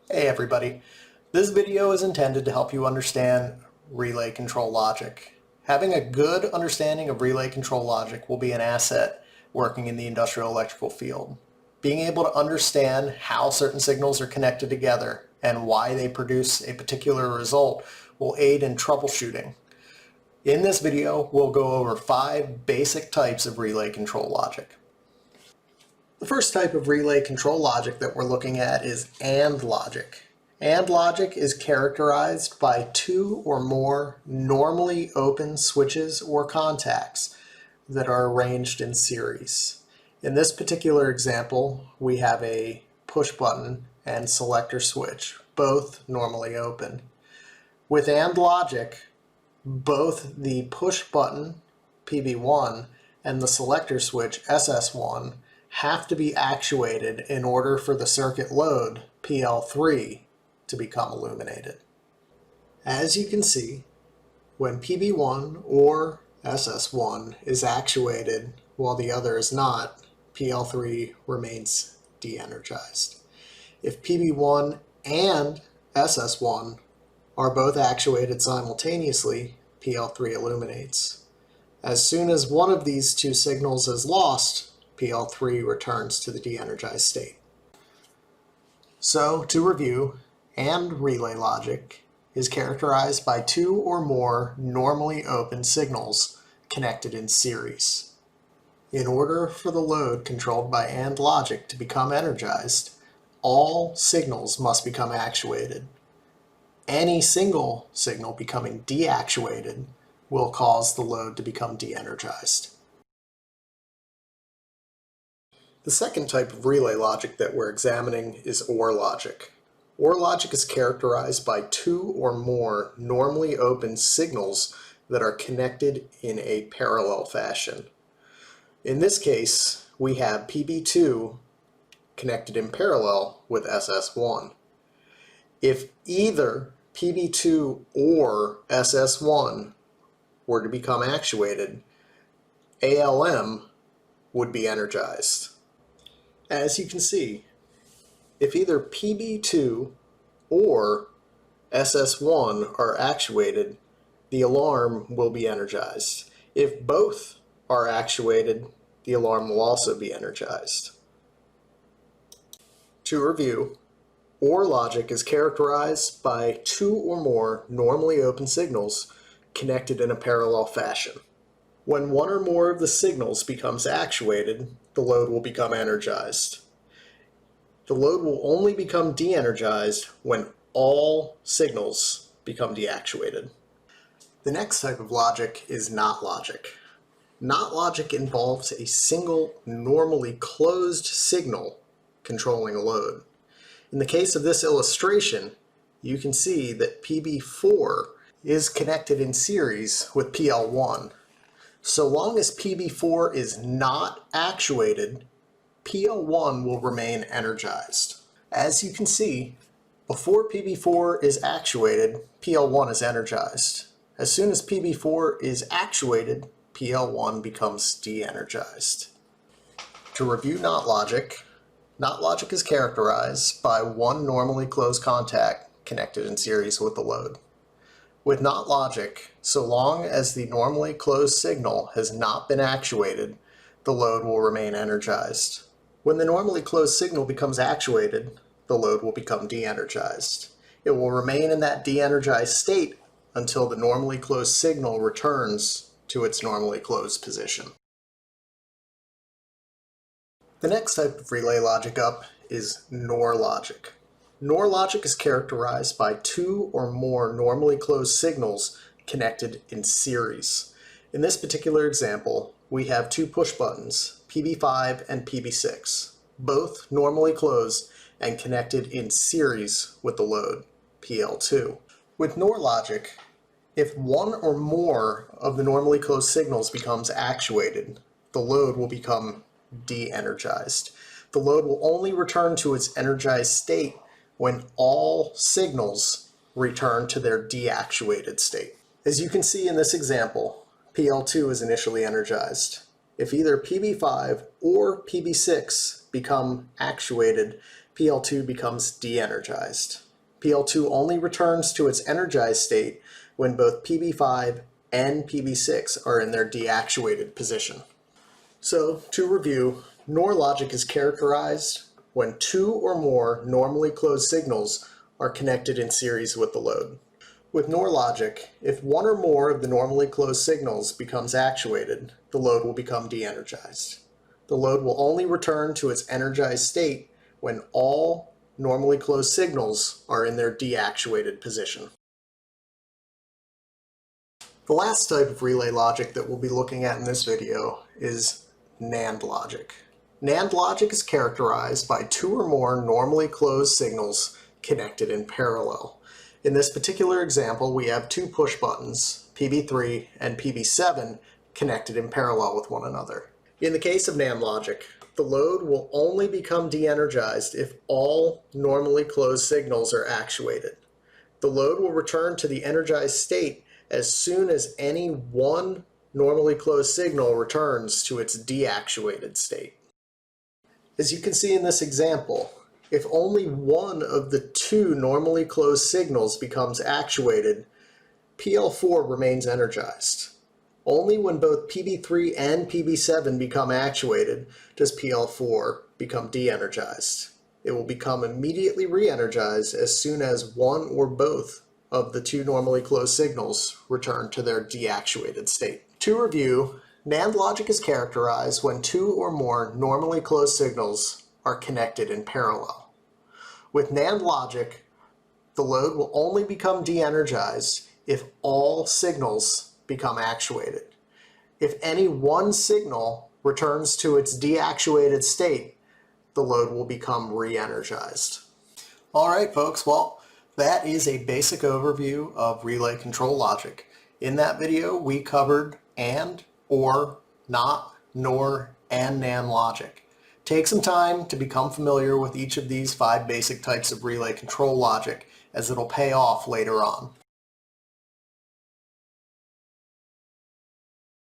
Hey everybody, this video is intended to help you understand relay control logic. Having a good understanding of relay control logic will be an asset working in the industrial electrical field. Being able to understand how certain signals are connected together and why they produce a particular result will aid in troubleshooting. In this video, we'll go over 5 basic types of relay control logic. The first type of relay control logic that we're looking at is NAND logic. NAND logic is characterized by 2 or more normally open switches or contacts that are arranged in series. In this particular example, we have a push button and selector switch, both normally open. With NAND logic, both the push button, PB1, and the selector switch, SS1, have to be actuated in order for the circuit load, PL3, to become illuminated. As you can see, when PB1 or SS1 is actuated while the other is not, PL3 remains de-energized. If PB1 and SS1 are both actuated simultaneously, PL3 illuminates. As soon as one of these two signals is lost, PL3 returns to the de-energized state. So, to review, NAND relay logic is characterized by 2 or more normally open signals connected in series. In order for the load controlled by NAND logic to become energized, all signals must become actuated. Any single signal becoming deactuated will cause the load to become de-energized. The second type of relay logic that we're examining is OR logic. OR logic is characterized by 2 or more normally open signals that are connected in a parallel fashion. In this case, we have PB2 connected in parallel with SS1. If either PB2 or SS1 were to become actuated, ALM would be energized. As you can see, if either PB2 or SS1 are actuated, the alarm will be energized. If both are actuated, the alarm will also be energized. To review, OR logic is characterized by 2 or more normally open signals connected in a parallel fashion. When one or more of the signals becomes actuated, the load will become energized. The load will only become de-energized when all signals become deactuated. The next type of logic is NOT logic. NOT logic involves a single normally closed signal controlling a load. In the case of this illustration, you can see that PB4 is connected in series with PL1. So long as PB4 is not actuated, PL1 will remain energized. As you can see, before PB4 is actuated, PL1 is energized. As soon as PB4 is actuated, PL1 becomes de-energized. To review NOT logic is characterized by one normally closed contact connected in series with the load. With NOT logic, so long as the normally closed signal has not been actuated, the load will remain energized. When the normally closed signal becomes actuated, the load will become de-energized. It will remain in that de-energized state until the normally closed signal returns to its normally closed position. The next type of relay logic up is NOR logic. NOR logic is characterized by 2 or more normally closed signals connected in series. In this particular example, we have 2 push buttons, PB5 and PB6, both normally closed and connected in series with the load, PL2. With NOR logic, if one or more of the normally closed signals becomes actuated, the load will become de-energized. The load will only return to its energized state when all signals return to their deactuated state. As you can see in this example, PL2 is initially energized. If either PB5 or PB6 become actuated, PL2 becomes de-energized. PL2 only returns to its energized state when both PB5 and PB6 are in their deactuated position. So, to review, NOR logic is characterized when two or more normally closed signals are connected in series with the load. With NOR logic, if one or more of the normally closed signals becomes actuated, the load will become de-energized. The load will only return to its energized state when all normally closed signals are in their deactuated position. The last type of relay logic that we'll be looking at in this video is NAND logic. NAND logic is characterized by two or more normally closed signals connected in parallel. In this particular example, we have two push buttons, PB3 and PB7, connected in parallel with one another. In the case of NAND logic, the load will only become de-energized if all normally closed signals are actuated. The load will return to the energized state as soon as any one normally closed signal returns to its deactuated state. As you can see in this example, if only one of the two normally closed signals becomes actuated, PL4 remains energized. Only when both PB3 and PB7 become actuated does PL4 become de-energized. It will become immediately re-energized as soon as one or both of the two normally closed signals return to their deactuated state. To review, NAND logic is characterized when two or more normally closed signals are connected in parallel. With NAND logic, the load will only become de-energized if all signals become actuated. If any one signal returns to its deactuated state, the load will become re-energized. All right, folks, well, that is a basic overview of relay control logic. In that video, we covered AND, OR, NOT, NOR, and NAND logic. Take some time to become familiar with each of these 5 basic types of relay control logic, as it'll pay off later on.